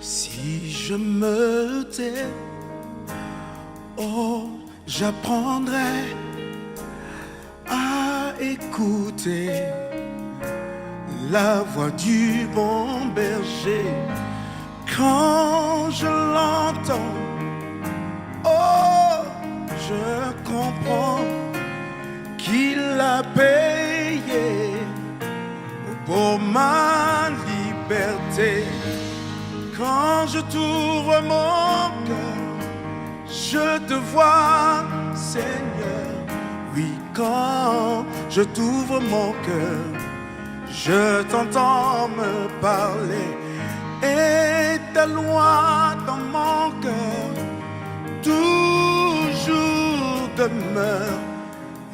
Si je me tais, oh, j'apprendrai à écouter la voix du bon berger. Quand je l'entends, oh, je comprends qu'il a payé pour ma liberté. Quand je t'ouvre mon cœur, je te vois, Seigneur. Oui, quand je t'ouvre mon cœur, je t'entends me parler. Et ta loi dans mon cœur toujours demeure.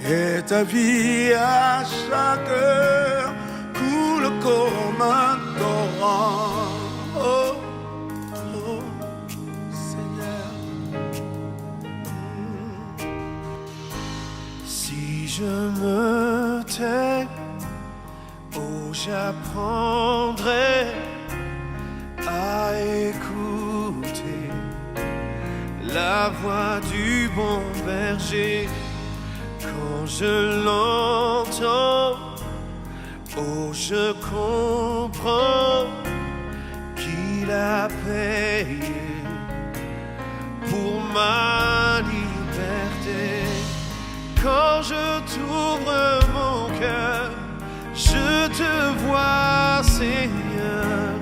Et ta vie à chaque heure coule comme un torrent. Oh, oh, Seigneur. Si je me tais, oh, j'apprendrai à écouter la voix du bon berger. Quand je l'entends, oh, je comprends qu'il a payé pour ma liberté. Quand je t'ouvre mon cœur, je te vois, Seigneur.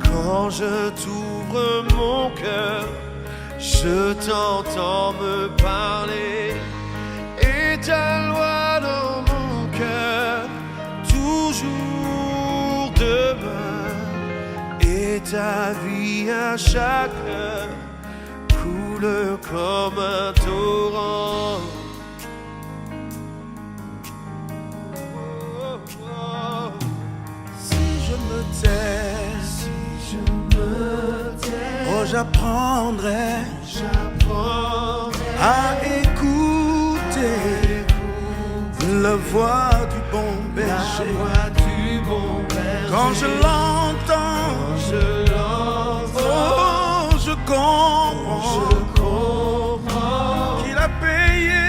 Quand je t'ouvre mon cœur, je t'entends me parler. Et ta loi dans mon cœur toujours demeure. Et ta vie à chaque heure coule comme un torrent. Oh, oh. Si je me tais, oh, j'apprendrai à écouter la voix du bon berger. Quand je l'entends, oh, je comprends qu'il a payé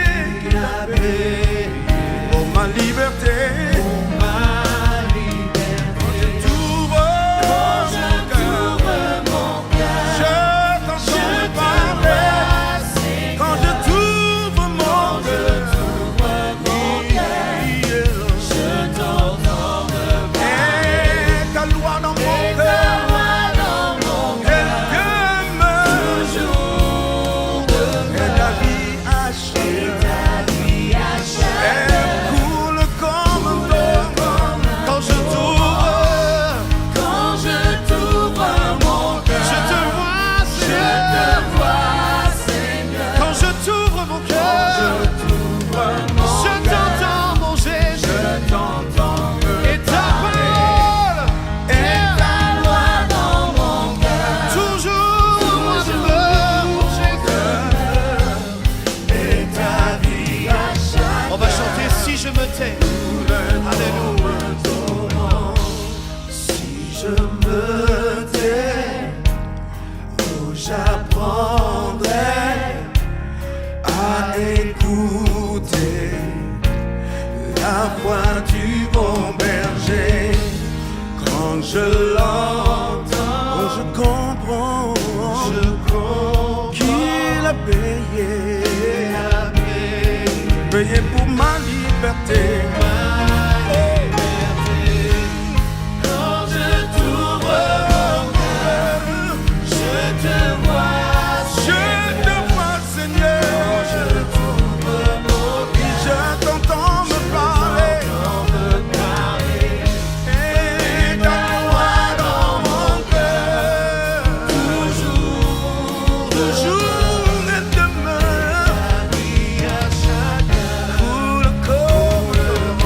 pour ma liberté. J'apprendrai à écouter la voix du bon berger. Quand je l'entends, oh, je comprends qu'il a payé pour ma liberté. Toujours et demain, la vie à chaque heure, coule comme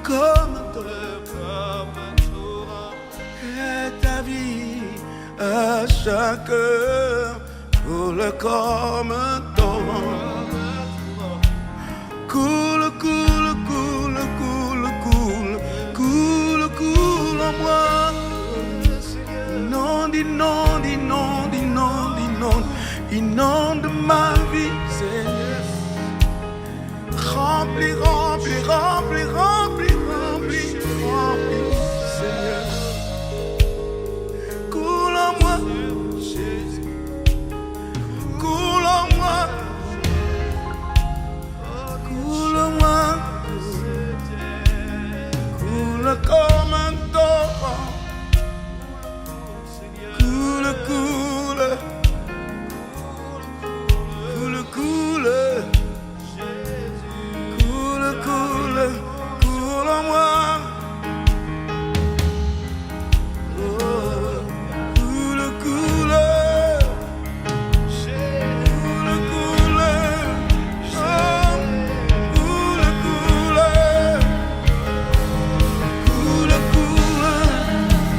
comme un torrent, et ta vie à chaque heure coule comme un torrent. Coule, coule, coule, coule, coule, coule, coule en moi. Inonde, inonde, inonde, inonde, inonde, inonde ma vie, Seigneur. Remplis, remplis, remplis, remplis, remplis, remplis, Seigneur. Coule en moi, Jésus. Coule en moi. Coule en moi. Coule comme un torrent. Coule, coule. Coule, coule. Coule, coule, coule en moi. Oh, coule, coule. Coule, coule. Oh, coule, coule. Coule, coule.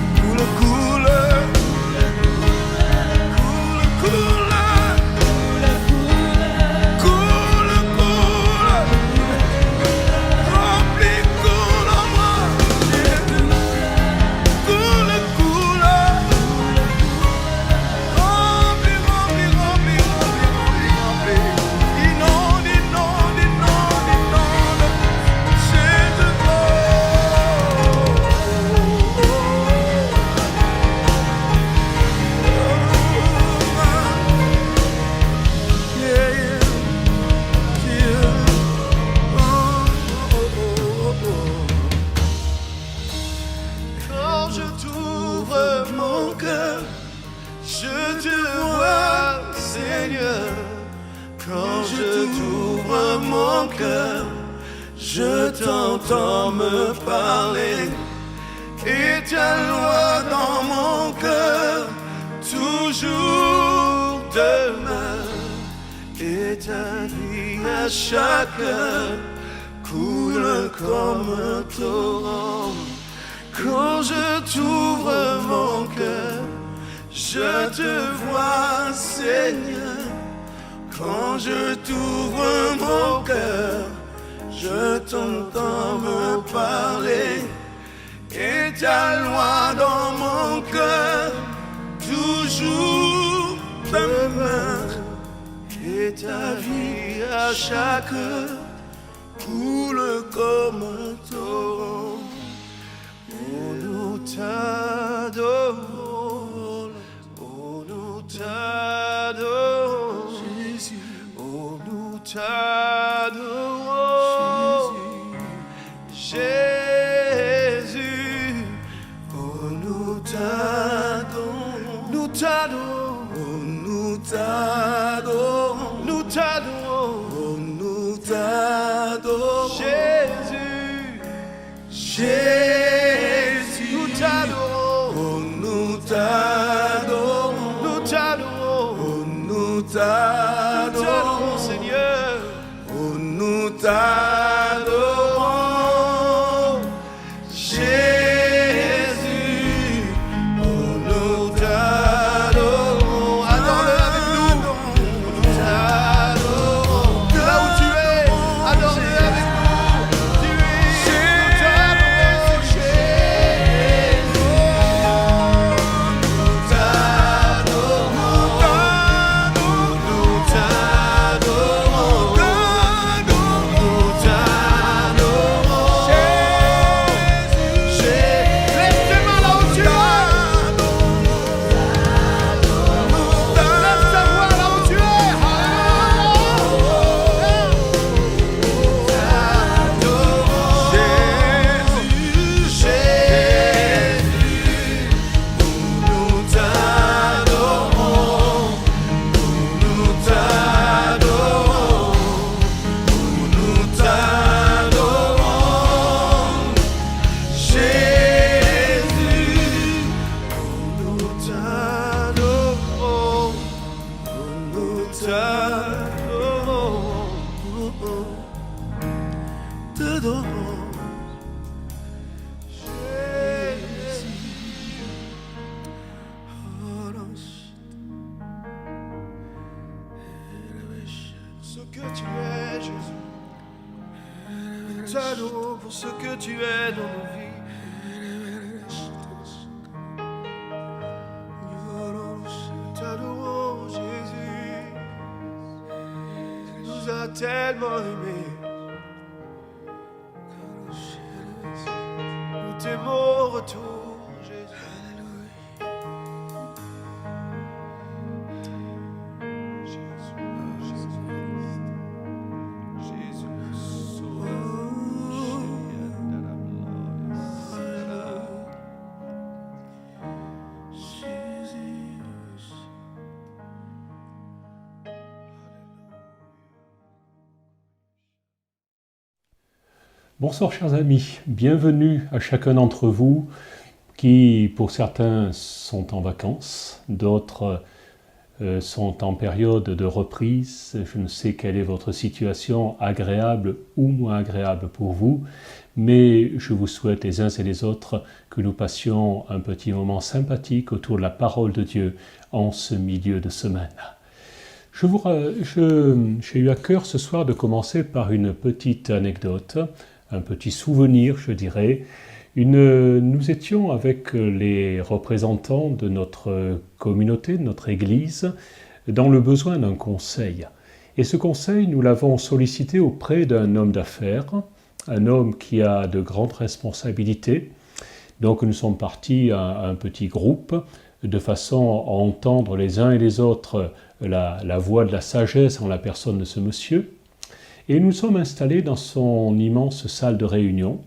Coule, coule. Je te vois, Seigneur, quand je t'ouvre mon cœur, je t'entends me parler, et ta loi dans mon cœur, toujours demeure, et ta vie à chaque heure coule comme un torrent. Quand je t'ouvre mon cœur, je te vois, Seigneur. Quand je t'ouvre mon cœur, je t'entends me parler, et ta loi dans mon cœur toujours demeure, et ta vie à chaque heure coule comme un torrent. Oh, nous t'adorons. Nous t'adorons, Jésus. Oh, nous t'adorons, Jésus. Oh, nous t'adorons, nous t'adorons. Oh, nous t'adorons, nous t'adorons. Oh, nous t'adorons, Jésus. Jésus, nous t'adorons. Oh, nous t'adorons. Nous t'adorons, Seigneur. Oh, nous t'adorons, Jésus. Oh, nous t'adorons. Adore-le avec nous. Nous t'adorons. Là où tu es, adore-le avec nous. Tu es, nous t'adorons, Jésus. Nous t'adorons, tu es, Jésus. Nous t'adorons pour ce que tu es dans nos vies. Nous t'adorons, Jésus. Tu nous as tellement aimés. Nous t'aimons au retour, Jésus. Bonsoir chers amis, bienvenue à chacun d'entre vous qui pour certains sont en vacances, d'autres sont en période de reprise. Je ne sais quelle est votre situation, agréable ou moins agréable pour vous, mais je vous souhaite les uns et les autres que nous passions un petit moment sympathique autour de la parole de Dieu en ce milieu de semaine. J'ai eu à cœur ce soir de commencer par une petite anecdote, un petit souvenir, je dirais. Nous étions avec les représentants de notre communauté, de notre Église, dans le besoin d'un conseil. Et ce conseil, nous l'avons sollicité auprès d'un homme d'affaires, un homme qui a de grandes responsabilités. Donc nous sommes partis à un petit groupe, de façon à entendre les uns et les autres la voix de la sagesse en la personne de ce monsieur. Et nous sommes installés dans son immense salle de réunion.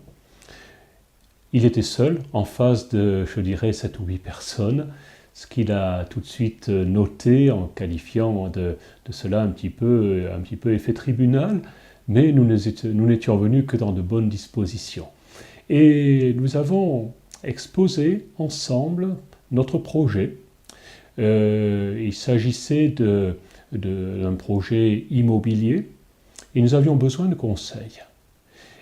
Il était seul, en face de, je dirais, 7 ou 8 personnes, ce qu'il a tout de suite noté en qualifiant de cela un petit peu effet tribunal, mais nous n'étions venus que dans de bonnes dispositions. Et nous avons exposé ensemble notre projet. Il s'agissait d'un projet immobilier, et nous avions besoin de conseils.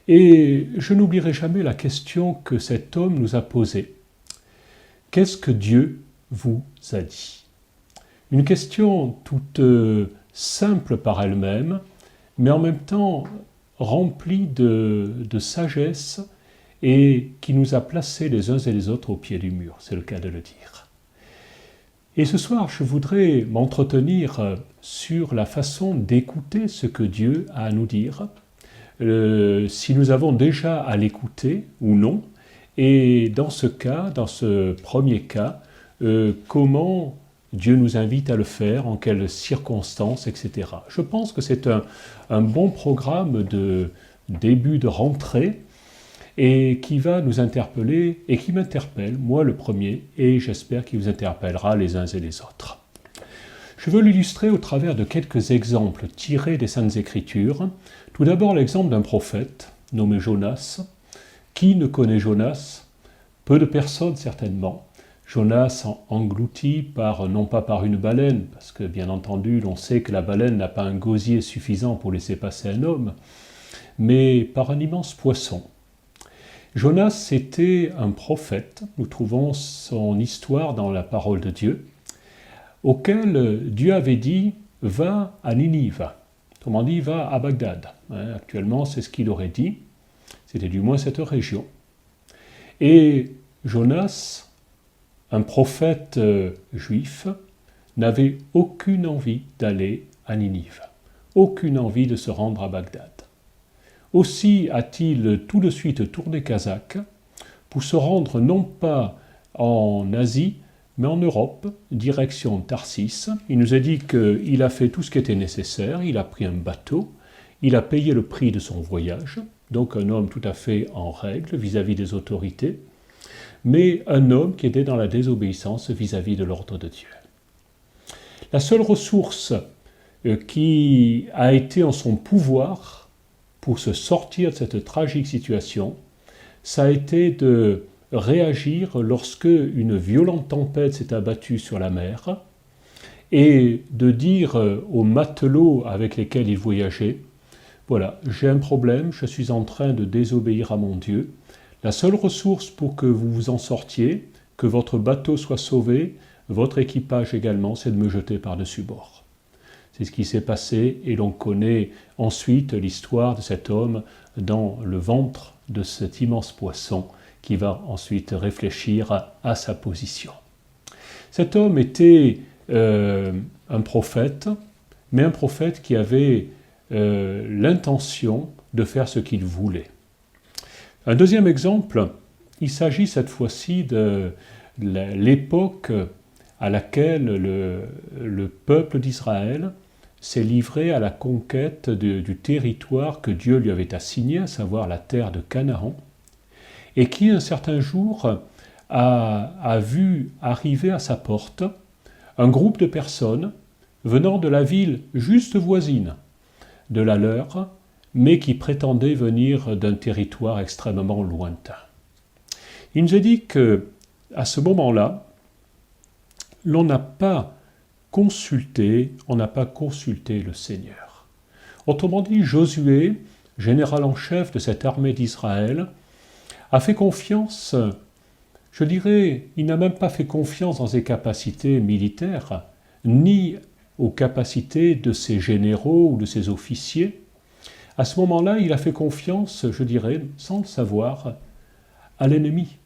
Et je n'oublierai jamais la question que cet homme nous a posée. Qu'est-ce que Dieu vous a dit ? Une question toute simple par elle-même, mais en même temps remplie de sagesse et qui nous a placés les uns et les autres au pied du mur, c'est le cas de le dire. Et ce soir, je voudrais m'entretenir sur la façon d'écouter ce que Dieu a à nous dire, si nous avons déjà à l'écouter ou non, et dans ce cas, dans ce premier cas, comment Dieu nous invite à le faire, en quelles circonstances, etc. Je pense que c'est un bon programme de début de rentrée, et qui va nous interpeller, et qui m'interpelle, moi le premier, et j'espère qu'il vous interpellera les uns et les autres. Je veux l'illustrer au travers de quelques exemples tirés des Saintes Écritures. Tout d'abord l'exemple d'un prophète nommé Jonas. Qui ne connaît Jonas ? Peu de personnes certainement. Jonas englouti non pas par une baleine, parce que bien entendu l'on sait que la baleine n'a pas un gosier suffisant pour laisser passer un homme, mais par un immense poisson. Jonas était un prophète, nous trouvons son histoire dans la parole de Dieu, auquel Dieu avait dit « va à Ninive », autrement dit « va à Bagdad ». Actuellement, c'est ce qu'il aurait dit, c'était du moins cette région. Et Jonas, un prophète juif, n'avait aucune envie d'aller à Ninive, aucune envie de se rendre à Bagdad. Aussi a-t-il tout de suite tourné Kazakh pour se rendre non pas en Asie, mais en Europe, direction Tarsis. Il nous a dit qu'il a fait tout ce qui était nécessaire, il a pris un bateau, il a payé le prix de son voyage, donc un homme tout à fait en règle vis-à-vis des autorités, mais un homme qui était dans la désobéissance vis-à-vis de l'ordre de Dieu. La seule ressource qui a été en son pouvoir pour se sortir de cette tragique situation, ça a été de réagir lorsque une violente tempête s'est abattue sur la mer et de dire aux matelots avec lesquels il voyageait « Voilà, j'ai un problème, je suis en train de désobéir à mon Dieu. La seule ressource pour que vous vous en sortiez, que votre bateau soit sauvé, votre équipage également, c'est de me jeter par-dessus bord. » C'est ce qui s'est passé et l'on connaît ensuite l'histoire de cet homme dans le ventre de cet immense poisson qui va ensuite réfléchir à sa position. Cet homme était un prophète, mais un prophète qui avait l'intention de faire ce qu'il voulait. Un deuxième exemple, il s'agit cette fois-ci de l'époque à laquelle le peuple d'Israël s'est livré à la conquête du territoire que Dieu lui avait assigné, à savoir la terre de Canaan, et qui un certain jour a vu arriver à sa porte un groupe de personnes venant de la ville juste voisine de la leur, mais qui prétendaient venir d'un territoire extrêmement lointain. Il nous est dit qu'à ce moment-là, on n'a pas consulté le Seigneur. Autrement dit, Josué, général en chef de cette armée d'Israël, a fait confiance, je dirais, il n'a même pas fait confiance dans ses capacités militaires, ni aux capacités de ses généraux ou de ses officiers. À ce moment-là, il a fait confiance, je dirais, sans le savoir, à l'ennemi.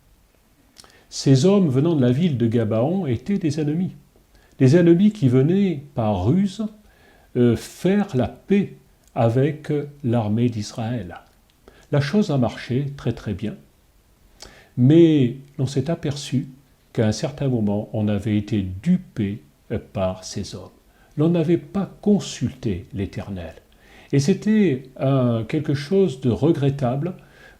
Ces hommes venant de la ville de Gabaon étaient des ennemis qui venaient par ruse faire la paix avec l'armée d'Israël. La chose a marché très très bien, mais l'on s'est aperçu qu'à un certain moment, on avait été dupé par ces hommes. L'on n'avait pas consulté l'Éternel. Et c'était quelque chose de regrettable,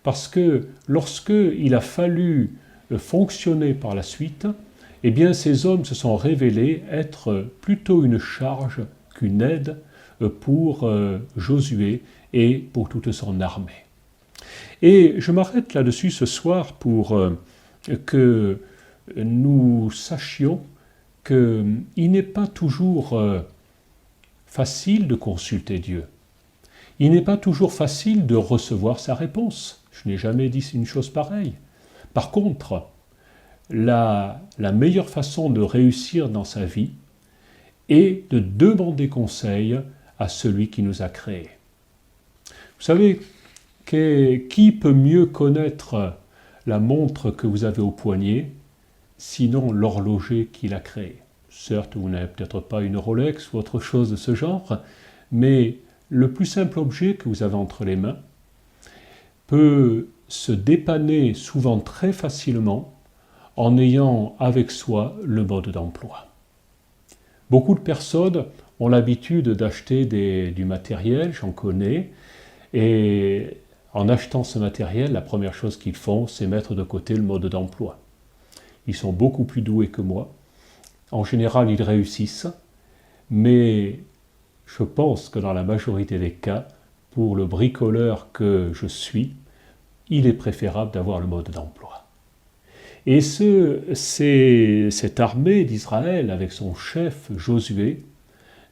parce que lorsqu'il a fallu fonctionner par la suite, eh bien ces hommes se sont révélés être plutôt une charge qu'une aide pour Josué et pour toute son armée. Et je m'arrête là-dessus ce soir pour que nous sachions qu'il n'est pas toujours facile de consulter Dieu. Il n'est pas toujours facile de recevoir sa réponse. Je n'ai jamais dit une chose pareille. Par contre, la meilleure façon de réussir dans sa vie est de demander conseil à celui qui nous a créés. Vous savez, qui peut mieux connaître la montre que vous avez au poignet, sinon l'horloger qui l'a créée? Certes, vous n'avez peut-être pas une Rolex ou autre chose de ce genre, mais le plus simple objet que vous avez entre les mains peut se dépanner souvent très facilement en ayant avec soi le mode d'emploi. Beaucoup de personnes ont l'habitude d'acheter du matériel, j'en connais, et en achetant ce matériel, la première chose qu'ils font, c'est mettre de côté le mode d'emploi. Ils sont beaucoup plus doués que moi. En général, ils réussissent, mais je pense que dans la majorité des cas, pour le bricoleur que je suis, il est préférable d'avoir le mode d'emploi. Et cette armée d'Israël, avec son chef Josué,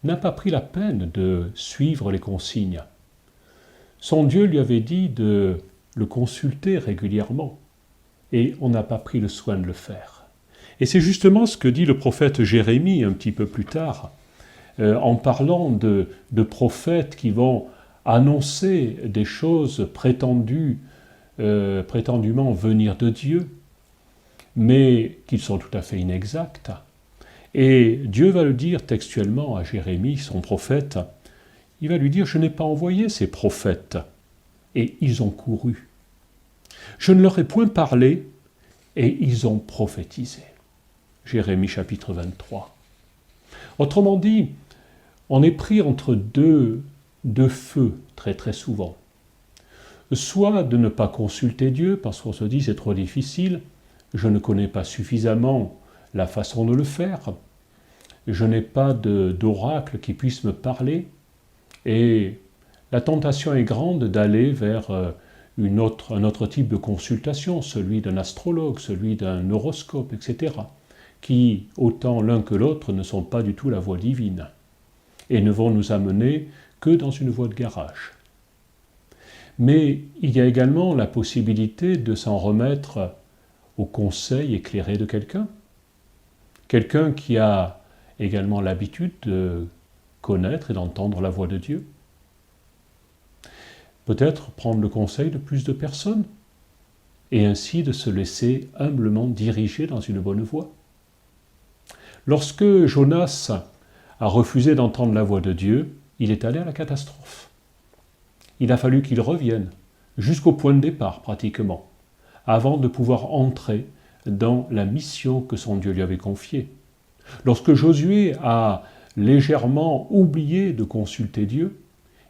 n'a pas pris la peine de suivre les consignes. Son Dieu lui avait dit de le consulter régulièrement, et on n'a pas pris le soin de le faire. Et c'est justement ce que dit le prophète Jérémie un petit peu plus tard, en parlant de prophètes qui vont annoncer des choses prétendument venir de Dieu, mais qui sont tout à fait inexactes. Et Dieu va le dire textuellement à Jérémie, son prophète, il va lui dire « Je n'ai pas envoyé ces prophètes, et ils ont couru. Je ne leur ai point parlé, et ils ont prophétisé. » Jérémie chapitre 23. Autrement dit, on est pris entre deux feux très très souvent. Soit de ne pas consulter Dieu parce qu'on se dit c'est trop difficile, je ne connais pas suffisamment la façon de le faire, je n'ai pas d'oracle qui puisse me parler, et la tentation est grande d'aller vers un autre type de consultation, celui d'un astrologue, celui d'un horoscope, etc., qui, autant l'un que l'autre, ne sont pas du tout la voie divine, et ne vont nous amener que dans une voie de garage. Mais il y a également la possibilité de s'en remettre au conseil éclairé de quelqu'un qui a également l'habitude de connaître et d'entendre la voix de Dieu. Peut-être prendre le conseil de plus de personnes et ainsi de se laisser humblement diriger dans une bonne voie. Lorsque Jonas a refusé d'entendre la voix de Dieu, il est allé à la catastrophe. Il a fallu qu'il revienne jusqu'au point de départ pratiquement, avant de pouvoir entrer dans la mission que son Dieu lui avait confiée. Lorsque Josué a légèrement oublié de consulter Dieu,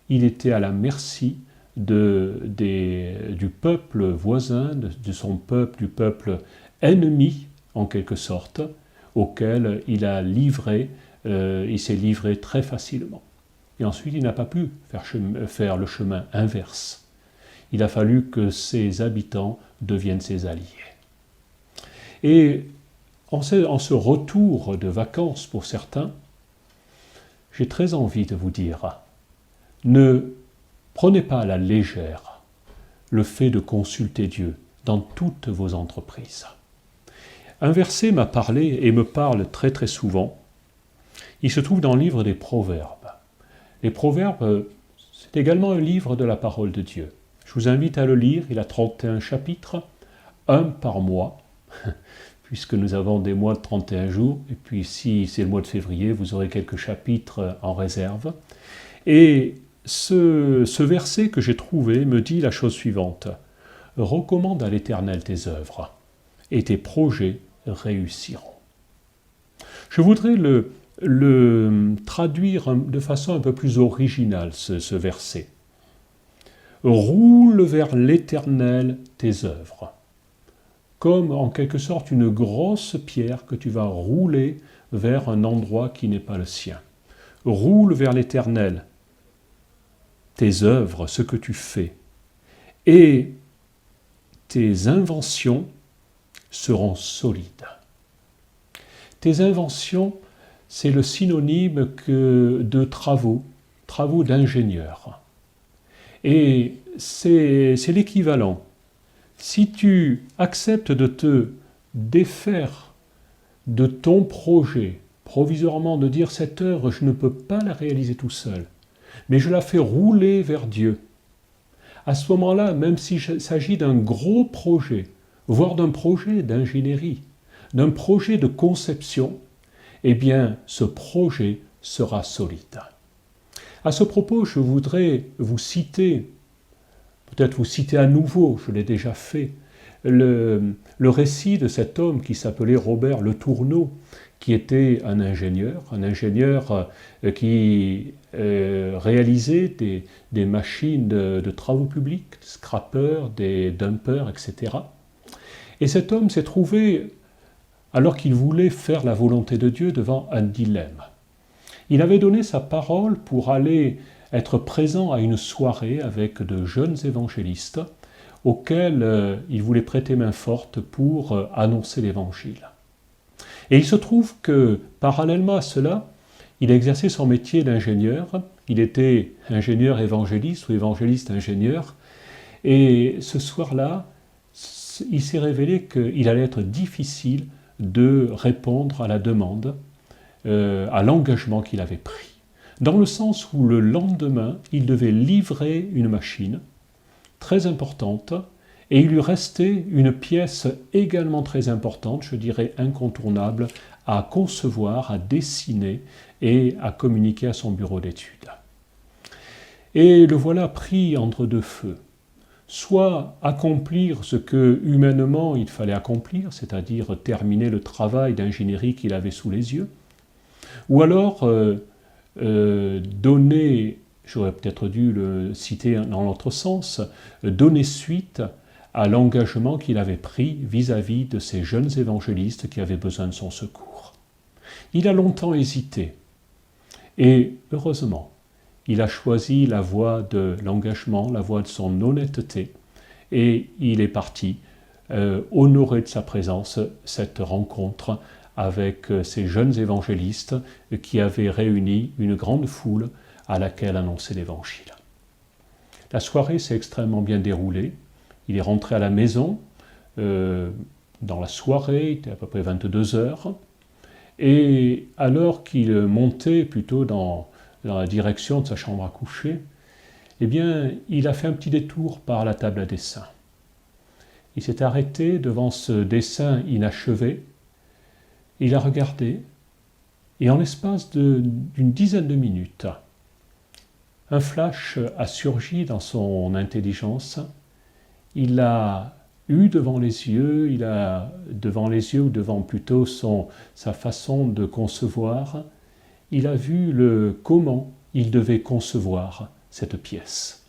il était à la merci du peuple voisin, de son peuple, du peuple ennemi, en quelque sorte, auquel il s'est livré très facilement. Et ensuite, il n'a pas pu faire le chemin inverse. Il a fallu que ses habitants deviennent ses alliés. Et en ce retour de vacances pour certains, j'ai très envie de vous dire, ne prenez pas à la légère le fait de consulter Dieu dans toutes vos entreprises. Un verset m'a parlé et me parle très très souvent. Il se trouve dans le livre des Proverbes. Les Proverbes, c'est également un livre de la parole de Dieu. Je vous invite à le lire, il a 31 chapitres, un par mois, puisque nous avons des mois de 31 jours, et puis si c'est le mois de février, vous aurez quelques chapitres en réserve. Et ce verset que j'ai trouvé me dit la chose suivante. « Recommande à l'Éternel tes œuvres, et tes projets réussiront. » Je voudrais le traduire de façon un peu plus originale, ce verset. « Roule vers l'Éternel tes œuvres », comme en quelque sorte une grosse pierre que tu vas rouler vers un endroit qui n'est pas le sien. Roule vers l'Éternel tes œuvres, ce que tu fais, et tes inventions seront solides. Tes inventions, c'est le synonyme de travaux d'ingénieur. Et c'est l'équivalent. Si tu acceptes de te défaire de ton projet, provisoirement de dire cette œuvre, je ne peux pas la réaliser tout seul, mais je la fais rouler vers Dieu. À ce moment-là, même s'il s'agit d'un gros projet, voire d'un projet d'ingénierie, d'un projet de conception, eh bien, ce projet sera solide. À ce propos, je voudrais vous citer, peut-être vous citer à nouveau, je l'ai déjà fait, le récit de cet homme qui s'appelait Robert Le Tourneau, qui était un ingénieur qui réalisait des machines de travaux publics, des scrappers, des dumpers, etc. Et cet homme s'est trouvé, alors qu'il voulait faire la volonté de Dieu, devant un dilemme. Il avait donné sa parole pour aller être présent à une soirée avec de jeunes évangélistes auxquels il voulait prêter main forte pour annoncer l'évangile. Et il se trouve que, parallèlement à cela, il exerçait son métier d'ingénieur. Il était ingénieur évangéliste ou évangéliste ingénieur. Et ce soir-là, il s'est révélé qu'il allait être difficile de répondre à la demande, à l'engagement qu'il avait pris. Dans le sens où le lendemain, il devait livrer une machine très importante et il lui restait une pièce également très importante, je dirais incontournable, à concevoir, à dessiner et à communiquer à son bureau d'études. Et le voilà pris entre deux feux. Soit accomplir ce que humainement il fallait accomplir, c'est-à-dire terminer le travail d'ingénierie qu'il avait sous les yeux, ou alors donner, j'aurais peut-être dû le citer dans l'autre sens, donner suite à l'engagement qu'il avait pris vis-à-vis de ces jeunes évangélistes qui avaient besoin de son secours. Il a longtemps hésité, et heureusement, il a choisi la voie de l'engagement, la voie de son honnêteté, et il est parti honorer de sa présence cette rencontre avec ces jeunes évangélistes qui avaient réuni une grande foule à laquelle annoncer l'évangile. La soirée s'est extrêmement bien déroulée. Il est rentré à la maison dans la soirée, il était à peu près 22 heures, et alors qu'il montait plutôt dans dans la direction de sa chambre à coucher, eh bien, il a fait un petit détour par la table à dessin. Il s'est arrêté devant ce dessin inachevé, il a regardé, et en l'espace d'une dizaine de minutes, un flash a surgi dans son intelligence. Il a eu devant les yeux, ou devant plutôt sa façon de concevoir, il a vu comment il devait concevoir cette pièce.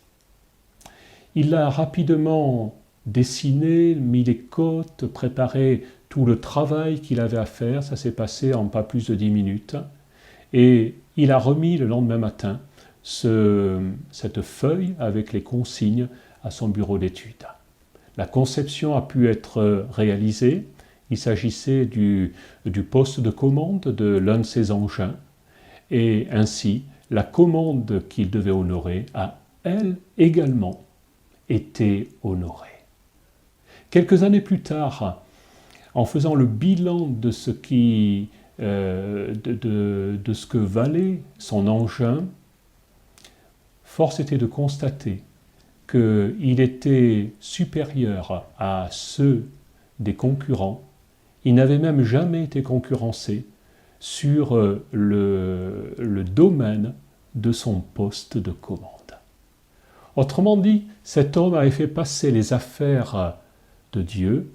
Il l'a rapidement dessiné, mis les cotes, préparé tout le travail qu'il avait à faire. Ça s'est passé en pas plus de 10 minutes. Et il a remis le lendemain matin cette feuille avec les consignes à son bureau d'études. La conception a pu être réalisée. Il s'agissait du poste de commande de l'un de ses engins. Et ainsi, la commande qu'il devait honorer a, elle également, été honorée. Quelques années plus tard, en faisant le bilan de ce que valait son engin, force était de constater qu'il était supérieur à ceux des concurrents. Il n'avait même jamais été concurrencé sur le domaine de son poste de commande. Autrement dit, cet homme avait fait passer les affaires de Dieu,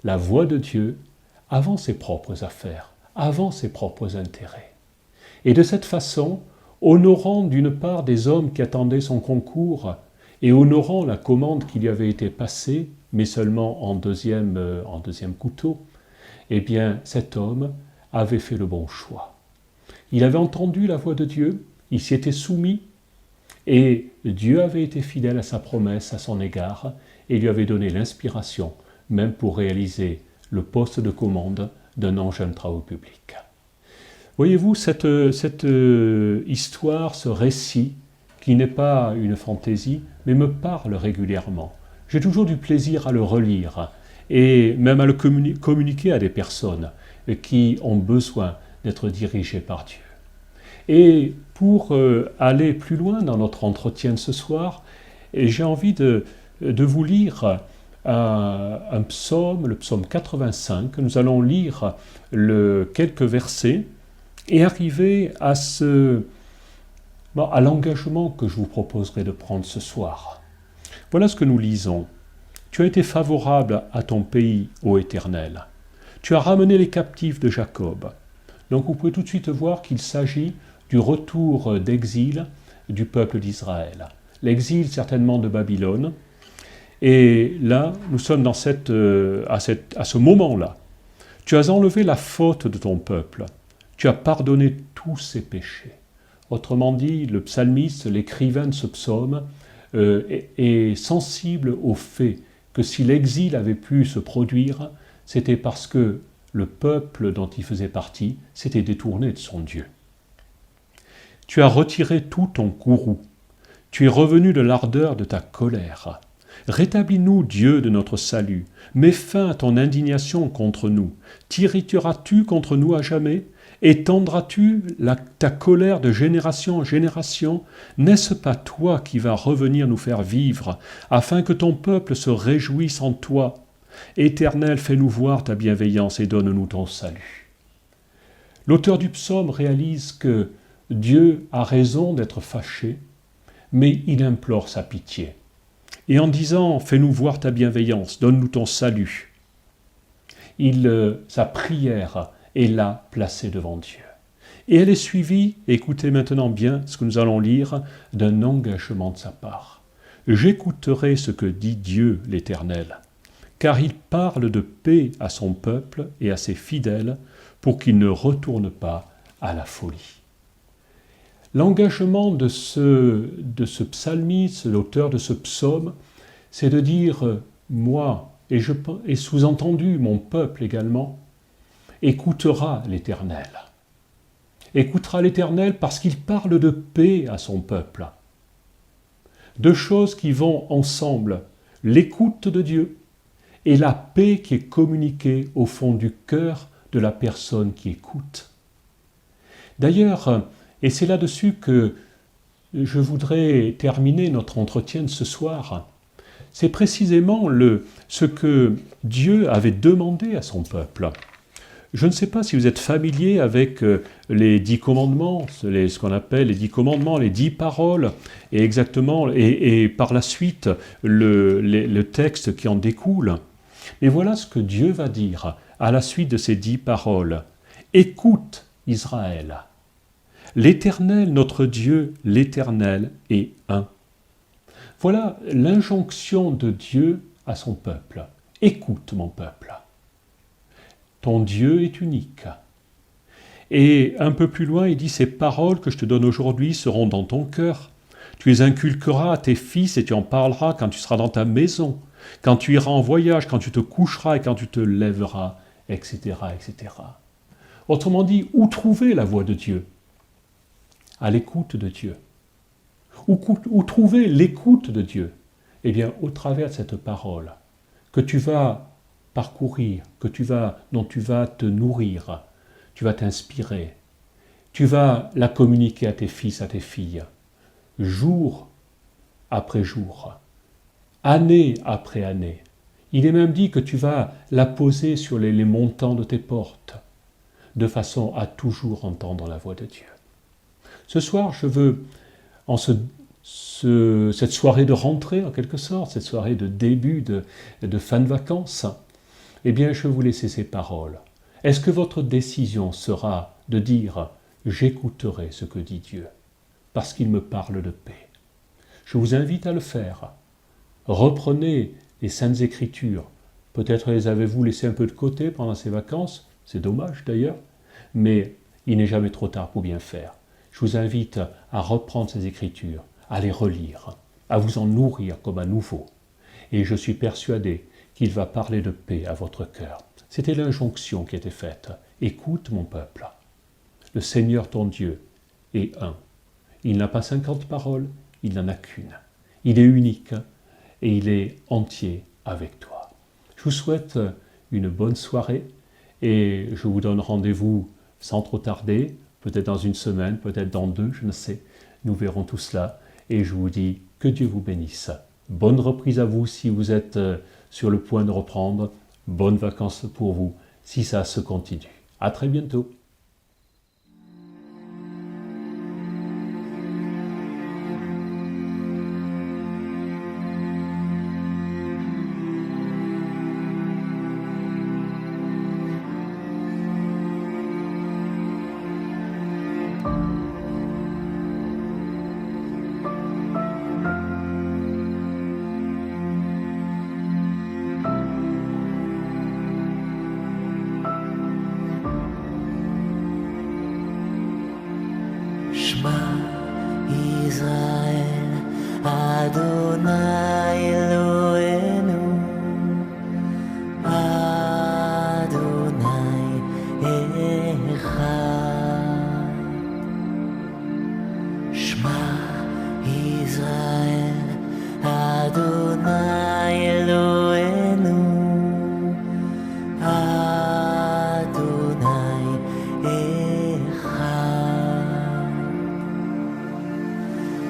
la voie de Dieu, avant ses propres affaires, avant ses propres intérêts. Et de cette façon, honorant d'une part des hommes qui attendaient son concours et honorant la commande qui lui avait été passée, mais seulement en deuxième couteau, eh bien cet homme avait fait le bon choix. Il avait entendu la voix de Dieu, il s'y était soumis, et Dieu avait été fidèle à sa promesse à son égard et lui avait donné l'inspiration, même pour réaliser le poste de commande d'un engin de travaux publics. Voyez-vous, cette histoire, ce récit, qui n'est pas une fantaisie, mais me parle régulièrement. J'ai toujours du plaisir à le relire et même à le communiquer à des personnes qui ont besoin d'être dirigées par Dieu. Et pour aller plus loin dans notre entretien de ce soir, j'ai envie de vous lire un psaume, le psaume 85. Nous allons lire quelques versets et arriver à l'engagement que je vous proposerai de prendre ce soir. Voilà ce que nous lisons. Tu as été favorable à ton pays, ô Éternel. Tu as ramené les captifs de Jacob. Donc vous pouvez tout de suite voir qu'il s'agit du retour d'exil du peuple d'Israël. L'exil certainement de Babylone. Et là, nous sommes à ce moment-là. Tu as enlevé la faute de ton peuple. Tu as pardonné tous ses péchés. Autrement dit, le psalmiste, l'écrivain de ce psaume, est sensible au fait que si l'exil avait pu se produire, c'était parce que le peuple dont il faisait partie s'était détourné de son Dieu. Tu as retiré tout ton courroux. Tu es revenu de l'ardeur de ta colère. Rétablis-nous, Dieu de notre salut. Mets fin à ton indignation contre nous. T'irriteras-tu contre nous à jamais? Étendras-tu ta colère de génération en génération? N'est-ce pas toi qui vas revenir nous faire vivre, afin que ton peuple se réjouisse en toi? Éternel, fais-nous voir ta bienveillance et donne-nous ton salut. L'auteur du psaume réalise que Dieu a raison d'être fâché, mais il implore sa pitié. Et en disant « Fais-nous voir ta bienveillance, donne-nous ton salut », sa prière est là, placée devant Dieu. Et elle est suivie, écoutez maintenant bien ce que nous allons lire, d'un engagement de sa part. « J'écouterai ce que dit Dieu l'Éternel, car il parle de paix à son peuple et à ses fidèles, pour qu'ils ne retournent pas à la folie. » L'engagement de ce psalmiste, l'auteur de ce psaume, c'est de dire « moi » et sous-entendu mon peuple également, écoutera l'Éternel. Écoutera l'Éternel parce qu'il parle de paix à son peuple. Deux choses qui vont ensemble, l'écoute de Dieu et la paix qui est communiquée au fond du cœur de la personne qui écoute. D'ailleurs, Et c'est là-dessus que je voudrais terminer notre entretien de ce soir. C'est précisément ce que Dieu avait demandé à son peuple. Je ne sais pas si vous êtes familier avec les 10 commandements, ce qu'on appelle les 10 commandements, les 10 paroles, et exactement, et par la suite, le texte qui en découle. Et voilà ce que Dieu va dire à la suite de ces 10 paroles. « Écoute, Israël, l'Éternel, notre Dieu, l'Éternel est un. » Voilà l'injonction de Dieu à son peuple. « Écoute, mon peuple. Ton Dieu est unique. » Et un peu plus loin, il dit « Ces paroles que je te donne aujourd'hui seront dans ton cœur. Tu les inculqueras à tes fils et tu en parleras quand tu seras dans ta maison, quand tu iras en voyage, quand tu te coucheras et quand tu te lèveras, etc. etc. » Autrement dit, où trouver la voix de Dieu? À l'écoute de Dieu. Où trouver l'écoute de Dieu? Eh bien, au travers de cette parole que tu vas parcourir, dont tu vas te nourrir, tu vas t'inspirer, tu vas la communiquer à tes fils, à tes filles, jour après jour, année après année. Il est même dit que tu vas la poser sur les montants de tes portes, de façon à toujours entendre la voix de Dieu. Ce soir, je veux, en cette soirée de rentrée, en quelque sorte, cette soirée de début, de fin de vacances, eh bien, je vais vous laisser ces paroles. Est-ce que votre décision sera de dire « J'écouterai ce que dit Dieu, parce qu'il me parle de paix ». Je vous invite à le faire. Reprenez les Saintes Écritures. Peut-être les avez-vous laissées un peu de côté pendant ces vacances, c'est dommage d'ailleurs, mais il n'est jamais trop tard pour bien faire. Je vous invite à reprendre ces Écritures, à les relire, à vous en nourrir comme à nouveau. Et je suis persuadé qu'il va parler de paix à votre cœur. C'était l'injonction qui était faite. Écoute mon peuple, le Seigneur ton Dieu est un. Il n'a pas 50 paroles, il n'en a qu'une. Il est unique et il est entier avec toi. Je vous souhaite une bonne soirée et je vous donne rendez-vous sans trop tarder, peut-être dans une semaine, peut-être dans 2, je ne sais. Nous verrons tout cela et je vous dis que Dieu vous bénisse. Bonne reprise à vous si vous êtes sur le point de reprendre. Bonnes vacances pour vous si ça se continue. À très bientôt. Israël, Adonai Eloheinu, Adonai Echad. Shema Israël, Adonai Eloheinu, Adonai Echad.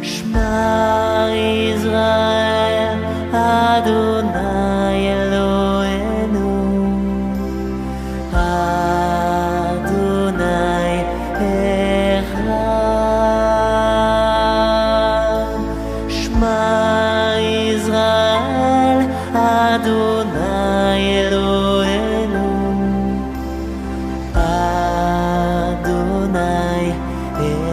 Shema Israël, Adonai Eloheinu, Adonai Echad. Shema Israël, Adonai Eloheinu, Adonai Echad.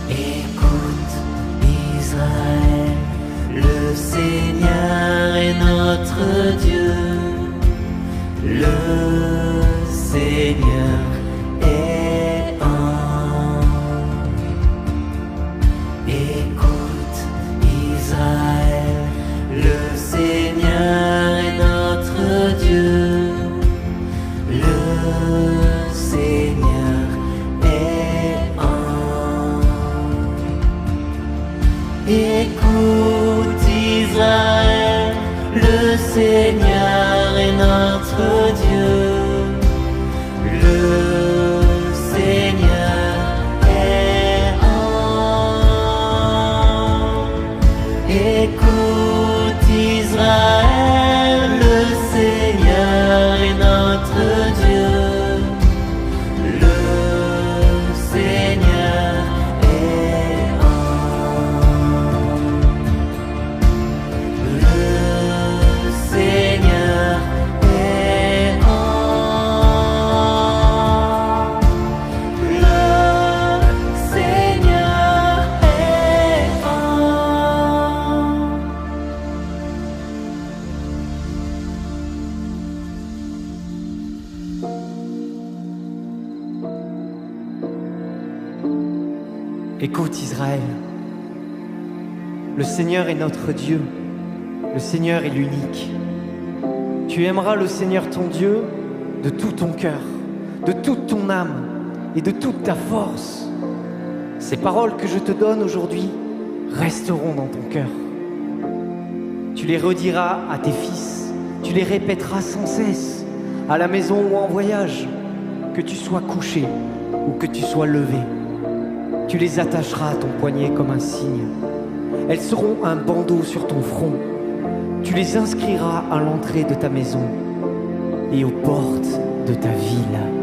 Écoute Israël, le Seigneur est notre Dieu, le Seigneur est un. Écoute Israël, le Seigneur est notre Dieu, le Seigneur est un. Écoute Israël, le Seigneur est notre Dieu, le Écoute Israël, le Seigneur est notre Dieu, le Seigneur est l'unique. Tu aimeras le Seigneur ton Dieu de tout ton cœur, de toute ton âme et de toute ta force. Ces paroles que je te donne aujourd'hui resteront dans ton cœur. Tu les rediras à tes fils, tu les répéteras sans cesse, à la maison ou en voyage, que tu sois couché ou que tu sois levé. Tu les attacheras à ton poignet comme un signe. Elles seront un bandeau sur ton front. Tu les inscriras à l'entrée de ta maison et aux portes de ta ville.